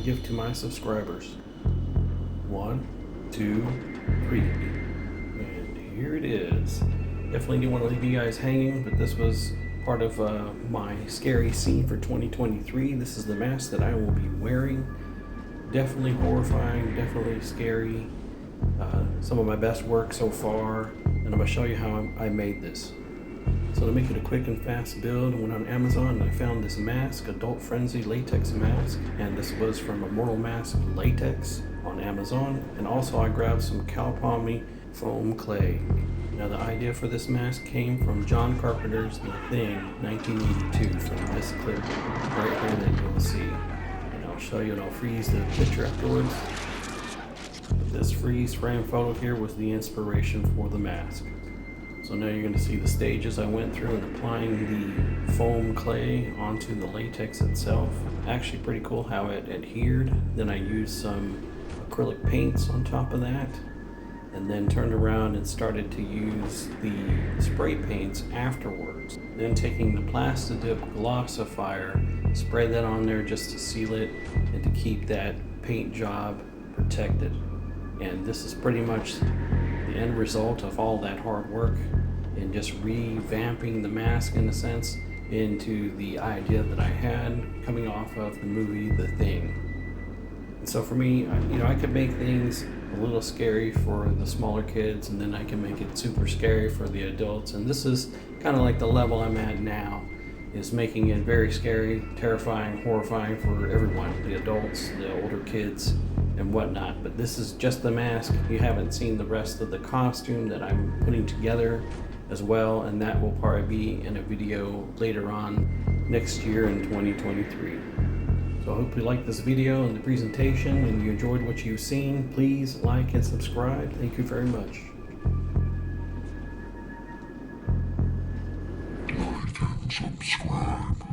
give to my subscribers. 1, 2, 3. And here it is. Definitely didn't want to leave you guys hanging, but this was part of my scary scene for 2023. This is the mask that I will be wearing. Definitely horrifying, definitely scary. Some of my best work so far, and I'm going to show you how I made this. So to make it a quick and fast build, I went on Amazon and I found this mask, Adult Frenzy latex mask, and this was from Immortal Mask Latex on Amazon. And also I grabbed some Cowpalmy foam clay. Now the idea for this mask came from John Carpenter's The Thing, 1982, from this clip right here that you'll see. And I'll show you and I'll freeze the picture afterwards. This freeze frame photo here was the inspiration for the mask. So now you're going to see the stages I went through in applying the foam clay onto the latex itself. Actually pretty cool how it adhered. Then I used some acrylic paints on top of that, and then turned around and started to use the spray paints afterwards. Then taking the Plastidip glossifier, spray that on there just to seal it and to keep that paint job protected. And this is pretty much the end result of all that hard work and just revamping the mask in a sense into the idea that I had coming off of the movie The Thing. And so for me, I could make things a little scary for the smaller kids, and then I can make it super scary for the adults. And this is kind of like the level I'm at now, is making it very scary, terrifying, horrifying for everyone, the adults, the older kids, and whatnot. But this is just the mask. You haven't seen the rest of the costume that I'm putting together as well, and that will probably be in a video later on next year in 2023. So I hope you liked this video and the presentation and you enjoyed what you've seen. Please like and subscribe. Thank you very much. Like and subscribe.